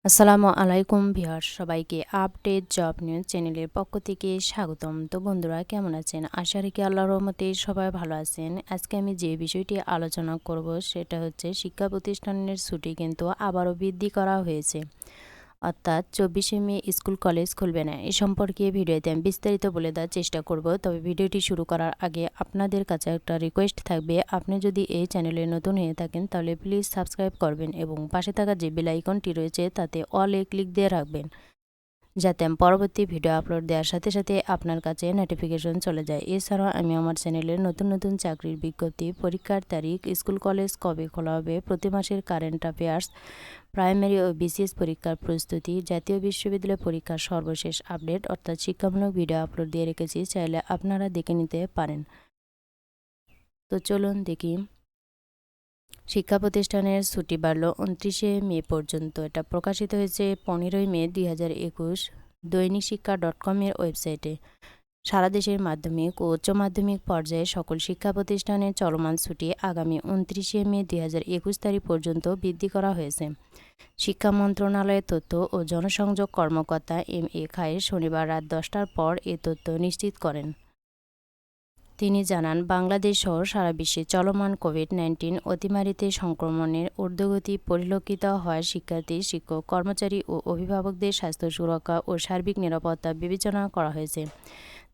আসসালামু আলাইকুম ভিউয়ার্স, সবাইকে আপডেট জব নিউজ চ্যানেলের পক্ষ থেকে স্বাগতম। তো বন্ধুরা, কেমন আছেন? আশা রাখি আল্লাহর রহমতে সবাই ভালো আছেন। আজকে আমি যে বিষয়টি আলোচনা করব সেটা হচ্ছে শিক্ষা প্রতিষ্ঠানের ছুটি কিন্তু আবারও বৃদ্ধি করা হয়েছে, অর্থাৎ 24শে মে স্কুল কলেজ খুলবে না। এ সম্পর্কে ভিডিওতে আমি বিস্তারিত বলে দেওয়ার চেষ্টা করব। তবে ভিডিওটি শুরু করার আগে আপনাদের কাছে একটা রিকোয়েস্ট থাকবে, আপনি যদি এই চ্যানেলে নতুন হয়ে থাকেন তাহলে প্লিজ সাবস্ক্রাইব করবেন এবং পাশে থাকা যে বেল আইকনটি রয়েছে তাতে অলে ক্লিক দিয়ে রাখবেন, যাতে আমি পরবর্তী ভিডিও আপলোড দেওয়ার সাথে সাথে আপনার কাছে নোটিফিকেশন চলে যায়। এছাড়াও আমি আমার চ্যানেলের নতুন নতুন চাকরির বিজ্ঞপ্তি, পরীক্ষার তারিখ, স্কুল কলেজ কবে খোলা হবে, প্রতি মাসের কারেন্ট অ্যাফেয়ার্স, প্রাইমারি ও বিসিএস পরীক্ষার প্রস্তুতি, জাতীয় বিশ্ববিদ্যালয় পরীক্ষার সর্বশেষ আপডেট অর্থাৎ শিক্ষামূলক ভিডিও আপলোড দিয়ে রেখেছি, চাইলে আপনারা দেখে নিতে পারেন। তো চলুন দেখি। শিক্ষা প্রতিষ্ঠানের ছুটি বাড়ল 29শে মে পর্যন্ত। এটা প্রকাশিত হয়েছে 15ই মে 2021 দৈনিক শিক্ষা .com-এর ওয়েবসাইটে। সারা দেশের মাধ্যমিক ও উচ্চ মাধ্যমিক পর্যায়ে সকল শিক্ষা প্রতিষ্ঠানের চলমান ছুটি আগামী 29শে মে 2021 তারিখ পর্যন্ত বৃদ্ধি করা হয়েছে। শিক্ষা মন্ত্রণালয়ের তথ্য ও জনসংযোগ কর্মকর্তা এম.এ. খায়ের শনিবার রাত 10টার পর এ তথ্য নিশ্চিত করেন। তিনি জানান, বাংলাদেশ সহ সারা বিশ্বে চলমান কোভিড-19 অতিমারিতে সংক্রমণের ঊর্ধ্বগতি পরিলক্ষিত হওয়ায় শিক্ষার্থী, শিক্ষক, কর্মচারী ও অভিভাবকদের স্বাস্থ্য সুরক্ষা ও সার্বিক নিরাপত্তা বিবেচনা করা হয়েছে।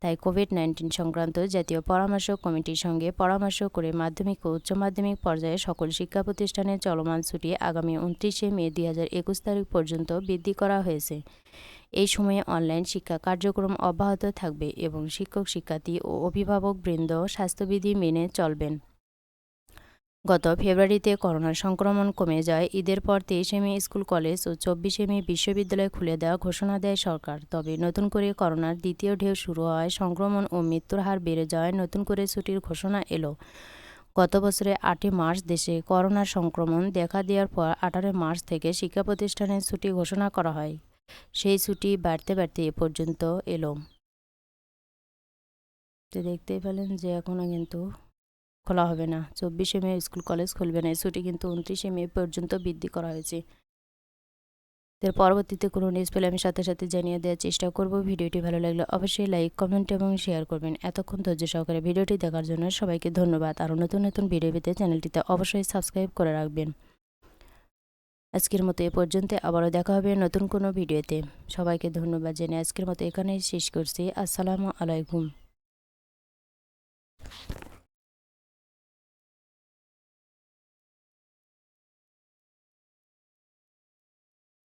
তাই কোভিড-19 সংক্রান্ত জাতীয় পরামর্শ কমিটির সঙ্গে পরামর্শ করে মাধ্যমিক ও উচ্চ মাধ্যমিক পর্যায়ে সকল শিক্ষা প্রতিষ্ঠানের চলমান ছুটি আগামী 29শে মে 2021 তারিখ পর্যন্ত বৃদ্ধি করা হয়েছে। এই সময়ে অনলাইন শিক্ষা কার্যক্রম অব্যাহত থাকবে এবং শিক্ষক, শিক্ষার্থী ও অভিভাবকবৃন্দ স্বাস্থ্যবিধি মেনে চলবেন। গত ফেব্রুয়ারিতে করোনার সংক্রমণ কমে যায়। ঈদের পর 23শে মে স্কুল কলেজ ও 24শে মে বিশ্ববিদ্যালয় খুলে দেওয়ার ঘোষণা দেয় সরকার। তবে নতুন করে করোনার দ্বিতীয় ঢেউ শুরু হওয়ায় সংক্রমণ ও মৃত্যুর হার বেড়ে যাওয়ায় নতুন করে ছুটির ঘোষণা এলো। গত বছরের 8ই মার্চ দেশে করোনার সংক্রমণ দেখা দেওয়ার পর 18 মার্চ থেকে শিক্ষা প্রতিষ্ঠানের ছুটি ঘোষণা করা হয়। সেই ছুটি বাড়তে বাড়তে এ পর্যন্ত এলো। তো দেখতেই পেলেন যে এখনও কিন্তু খোলা হবে না। 24শে মে স্কুল কলেজ খুলবে না। এই ছুটি কিন্তু 29শে মে পর্যন্ত বৃদ্ধি করা হয়েছে। এর পরবর্তীতে কোনো নিউজ পেলে আমি সাথে সাথে জানিয়ে দেওয়ার চেষ্টা করব। ভিডিওটি ভালো লাগলে অবশ্যই লাইক, কমেন্ট এবং শেয়ার করবেন। এতক্ষণ ধৈর্য সহকারে ভিডিওটি দেখার জন্য সবাইকে ধন্যবাদ। আরও নতুন নতুন ভিডিও পেতে চ্যানেলটিতে অবশ্যই সাবস্ক্রাইব করে রাখবেন। আজকের মতো এ পর্যন্ত, আবারও দেখা হবে নতুন কোনো ভিডিওতে। সবাইকে ধন্যবাদ জানিয়ে আজকের মতো এখানেই শেষ করছি। আসসালামু আলাইকুম।